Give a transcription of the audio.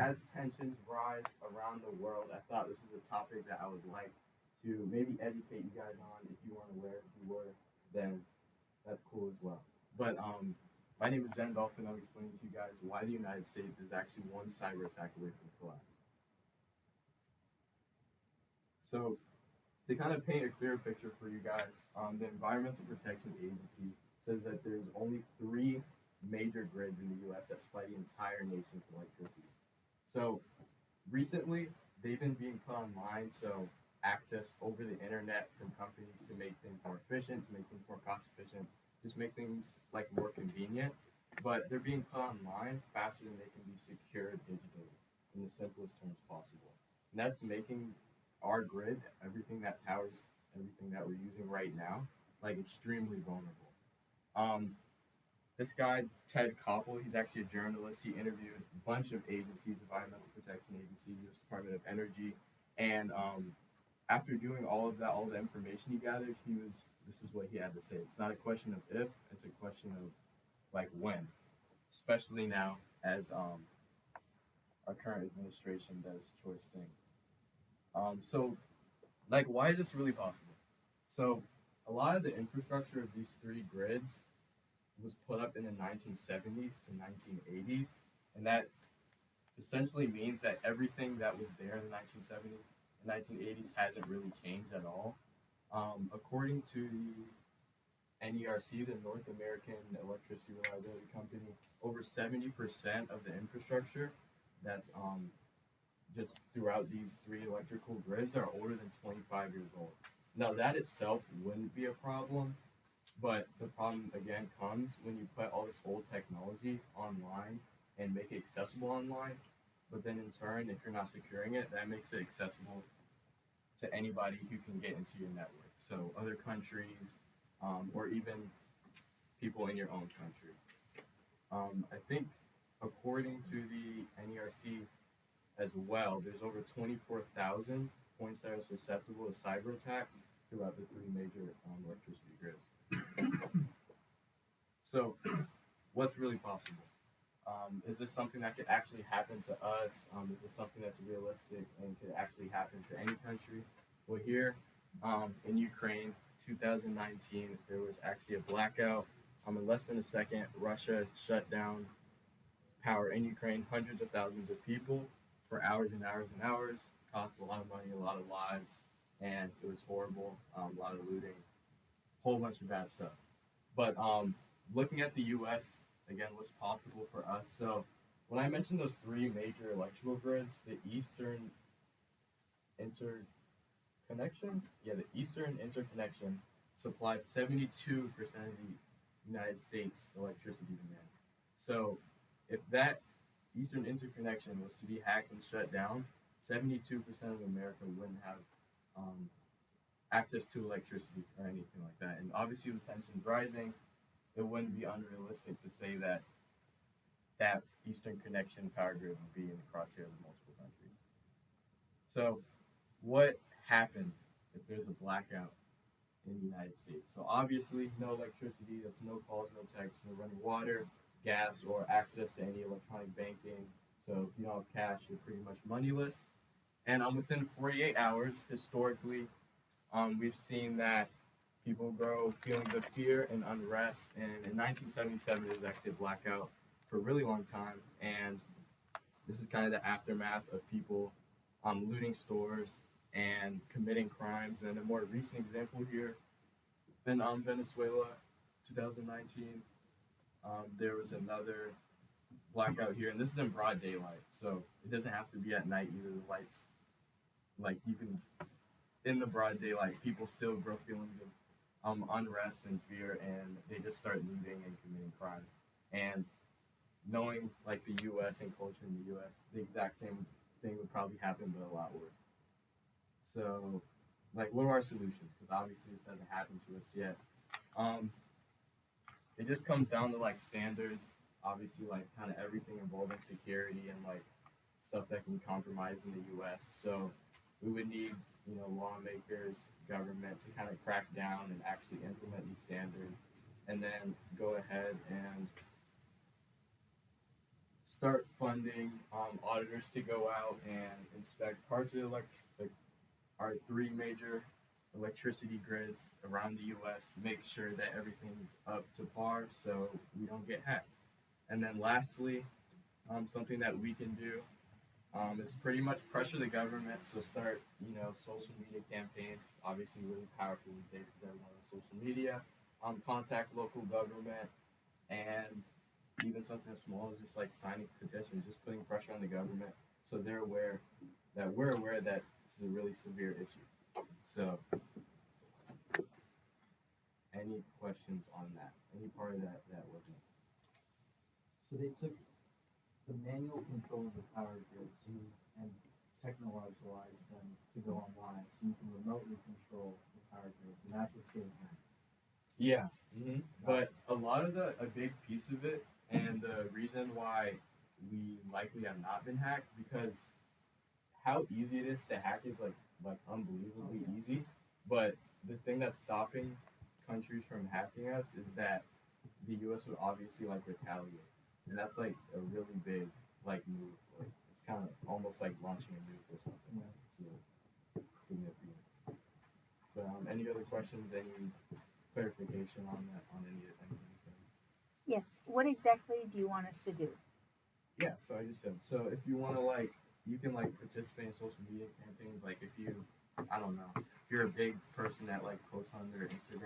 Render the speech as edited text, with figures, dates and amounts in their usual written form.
as tensions rise around the world, I thought this is a topic that I would like to maybe educate you guys on. If you weren't aware, if you were, then that's cool as well. But my name is Dolphin. I'm explaining to you guys why the United States is actually one cyber attack away from collapse. So to kind of paint a clearer picture for you guys, the Environmental Protection Agency says that there's only three major grids in the U.S. that supply the entire nation with electricity. So recently, they've been being put online, so access over the internet from companies to make things more efficient, to make things more cost efficient, just make things like more convenient. But they're being put online faster than they can be secured digitally in the simplest terms possible. And that's making our grid, everything that powers everything that we're using right now, like extremely vulnerable. Um, this guy, Ted Koppel, he's actually a journalist. He interviewed a bunch of agencies, Environmental Protection Agency, U.S. Department of Energy, and after doing all of that, all the information he gathered, this is what he had to say. It's not a question of if, it's a question of like when, especially now as our current administration does choice things. So, like, why is this really possible? So, a lot of the infrastructure of these three grids was put up in the 1970s to 1980s, and that essentially means that everything that was there in the 1970s and 1980s hasn't really changed at all. According to the NERC, the North American Electricity Reliability Company, over 70% of the infrastructure that's just throughout these three electrical grids are older than 25 years old. Now, that itself wouldn't be a problem, but the problem again comes when you put all this old technology online and make it accessible online. But then in turn, if you're not securing it, that makes it accessible to anybody who can get into your network. So other countries, or even people in your own country. I think according to the NERC as well, there's over 24,000 points that are susceptible to cyber attacks throughout the three major electricity grids. So, what's really possible? Is this something that could actually happen to us? Is this something that's realistic and could actually happen to any country? Well, here in Ukraine, 2019, there was actually a blackout. In less than a second, Russia shut down power in Ukraine, hundreds of thousands of people for hours and hours and hours. Cost a lot of money, a lot of lives, and it was horrible. A lot of looting, a whole bunch of bad stuff. But looking at the U.S., again, what's possible for us. So when I mentioned those three major electrical grids, the Eastern Interconnection, the Eastern Interconnection supplies 72% of the United States electricity demand. So if that Eastern Interconnection was to be hacked and shut down, 72% of America wouldn't have access to electricity or anything like that. And obviously, with tensions rising, it wouldn't be unrealistic to say that that Eastern Connection power grid would be in the crosshairs of multiple countries. So, what happens if there's a blackout in the United States? So, obviously, no electricity, that's no calls, no texts, no running water, gas, or access to any electronic banking. So, if you don't have cash, you're pretty much moneyless. And within 48 hours, historically, we've seen that people grow feelings of fear and unrest. And in 1977, there was actually a blackout for a really long time. And this is kind of the aftermath of people looting stores and committing crimes. And a more recent example here in Venezuela, 2019, there was another blackout here. And this is in broad daylight. So it doesn't have to be at night either. The lights, like you can, in the broad daylight, people still grow feelings of unrest and fear, and they just start looting and committing crimes. And knowing like the U.S. and culture in the U.S., the exact same thing would probably happen, but a lot worse. So, like, what are our solutions? Because obviously this hasn't happened to us yet. It just comes down to like standards. Obviously, like kind of everything involving security and like stuff that can be compromised in the U.S. So we would need lawmakers, government to kind of crack down and actually implement these standards, and then go ahead and start funding auditors to go out and inspect parts of our three major electricity grids around the U.S. Make sure that everything's up to par so we don't get hacked. And then lastly, something that we can do is pretty much pressure the government. So start, social media campaigns. Obviously, really powerful these days because everyone on social media. Contact local government, and even something as small as just like signing petitions, just putting pressure on the government so they're aware that we're aware that it's a really severe issue. So, any questions on that? Any part of that wasn't? So they took the manual control of the power grids and technologicalized them to go online, so you can remotely control the power grids, and that's what's getting hacked. Yeah, but a big piece of it, and the reason why we likely have not been hacked, because how easy it is to hack is like unbelievably easy. But the thing that's stopping countries from hacking us is that the U.S. would obviously like retaliate, and that's like a really big like move. Like it's kind of almost like launching a nuke or something. Yeah. It's really significant. But any other questions? Any clarification on that? On anything? Yes. What exactly do you want us to do? Yeah. So I just said. So if you want to you can participate in social media campaigns. Like if you, I don't know, if you're a big person that posts on their Instagram